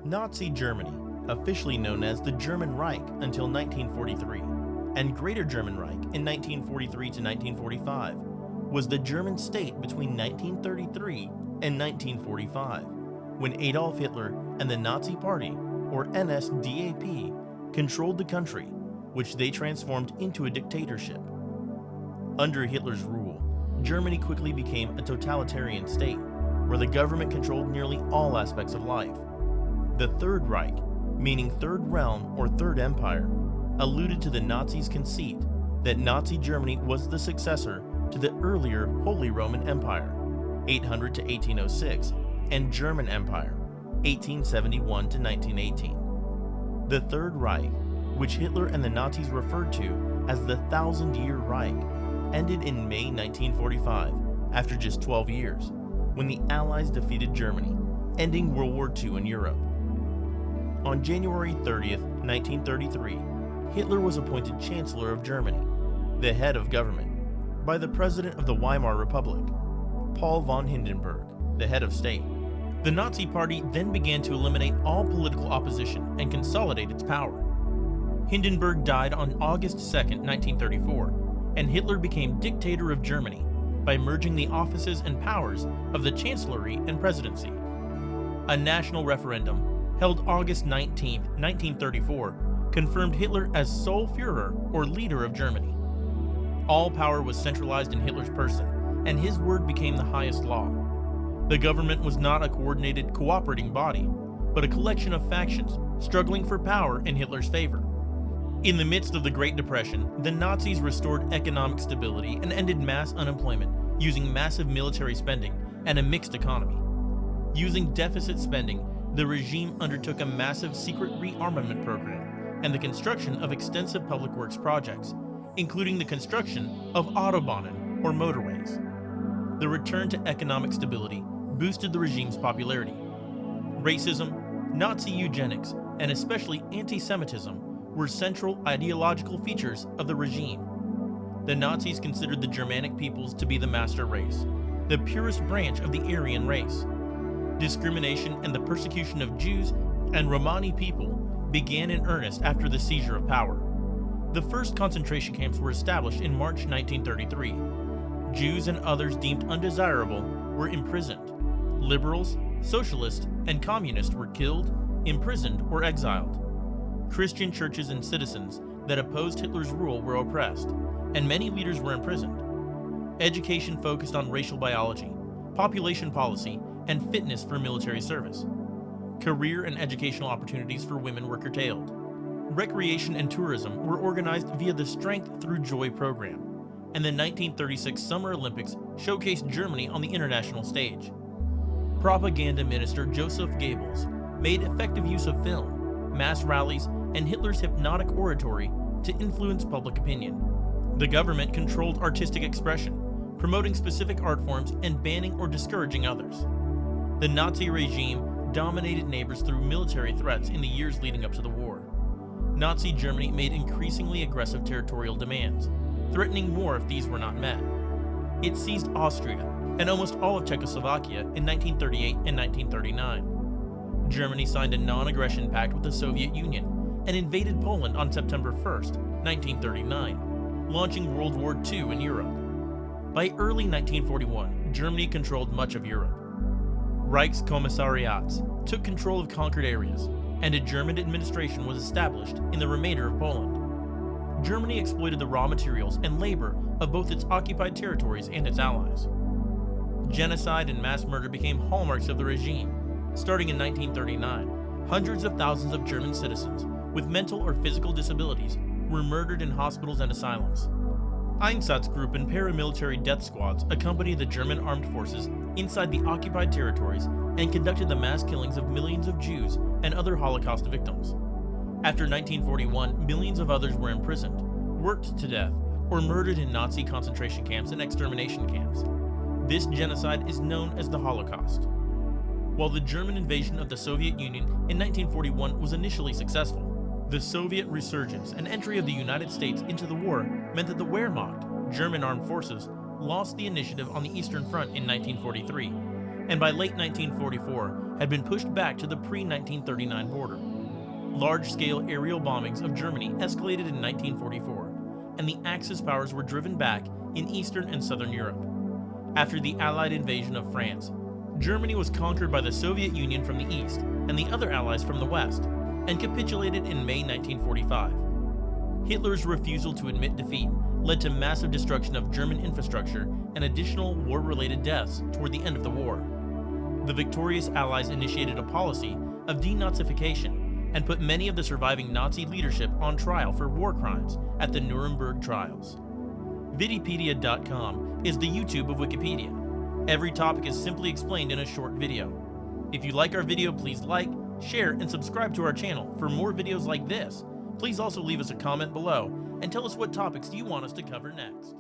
Nazi Germany, officially known as the German Reich until 1943, and Greater German Reich in 1943 to 1945, was the German state between 1933 and 1945, when Adolf Hitler and the Nazi Party, or NSDAP, controlled the country, which they transformed into a dictatorship. Under Hitler's rule, Germany quickly became a totalitarian state, where the government controlled nearly all aspects of life. The Third Reich, meaning Third Realm or Third Empire, alluded to the Nazis' conceit that Nazi Germany was the successor to the earlier Holy Roman Empire, 800 to 1806, and German Empire, 1871 to 1918. The Third Reich, which Hitler and the Nazis referred to as the Thousand-Year Reich, ended in May 1945, after just 12 years, when the Allies defeated Germany, ending World War II in Europe. On January 30th, 1933, Hitler was appointed Chancellor of Germany, the head of government, by the President of the Weimar Republic, Paul von Hindenburg, the head of state. The Nazi Party then began to eliminate all political opposition and consolidate its power. Hindenburg died on August 2nd, 1934, and Hitler became dictator of Germany by merging the offices and powers of the Chancellery and Presidency. A national referendum held August 19, 1934, confirmed Hitler as sole Führer, or leader of Germany. All power was centralized in Hitler's person, and his word became the highest law. The government was not a coordinated, cooperating body, but a collection of factions struggling for power in Hitler's favor. In the midst of the Great Depression, the Nazis restored economic stability and ended mass unemployment using massive military spending and a mixed economy. Using deficit spending, the regime undertook a massive secret rearmament program and the construction of extensive public works projects, including the construction of Autobahnen, or motorways. The return to economic stability boosted the regime's popularity. Racism, Nazi eugenics, and especially anti-Semitism were central ideological features of the regime. The Nazis considered the Germanic peoples to be the master race, the purest branch of the Aryan race. Discrimination and the persecution of Jews and Romani people began in earnest after the seizure of power. The first concentration camps were established in March 1933. Jews and others deemed undesirable were imprisoned. Liberals, socialists, and communists were killed, imprisoned, or exiled. Christian churches and citizens that opposed Hitler's rule were oppressed, and many leaders were imprisoned. Education focused on racial biology, population policy, and fitness for military service. Career and educational opportunities for women were curtailed. Recreation and tourism were organized via the Strength Through Joy program, and the 1936 Summer Olympics showcased Germany on the international stage. Propaganda minister Joseph Goebbels made effective use of film, mass rallies, and Hitler's hypnotic oratory to influence public opinion. The government controlled artistic expression, promoting specific art forms and banning or discouraging others. The Nazi regime dominated neighbors through military threats in the years leading up to the war. Nazi Germany made increasingly aggressive territorial demands, threatening war if these were not met. It seized Austria and almost all of Czechoslovakia in 1938 and 1939. Germany signed a non-aggression pact with the Soviet Union and invaded Poland on September 1, 1939, launching World War II in Europe. By early 1941, Germany controlled much of Europe. Reichskommissariats took control of conquered areas, and a German administration was established in the remainder of Poland. Germany exploited the raw materials and labor of both its occupied territories and its allies. Genocide and mass murder became hallmarks of the regime. Starting in 1939, hundreds of thousands of German citizens with mental or physical disabilities were murdered in hospitals and asylums. Einsatzgruppen and paramilitary death squads accompanied the German armed forces inside the occupied territories and conducted the mass killings of millions of Jews and other Holocaust victims. After 1941, millions of others were imprisoned, worked to death, or murdered in Nazi concentration camps and extermination camps. This genocide is known as the Holocaust. While the German invasion of the Soviet Union in 1941 was initially successful, the Soviet resurgence and entry of the United States into the war meant that the Wehrmacht, German armed forces, lost the initiative on the Eastern Front in 1943, and by late 1944, had been pushed back to the pre-1939 border. Large-scale aerial bombings of Germany escalated in 1944, and the Axis powers were driven back in Eastern and Southern Europe. After the Allied invasion of France, Germany was conquered by the Soviet Union from the east and the other allies from the west, and capitulated in May 1945. Hitler's refusal to admit defeat led to massive destruction of German infrastructure and additional war-related deaths toward the end of the war. The victorious Allies initiated a policy of denazification and put many of the surviving Nazi leadership on trial for war crimes at the Nuremberg trials. Vidipedia.com is the YouTube of Wikipedia. Every topic is simply explained in a short video. If you like our video, please like, share, and subscribe to our channel for more videos like this. Please also leave us a comment below and tell us what topics you want us to cover next.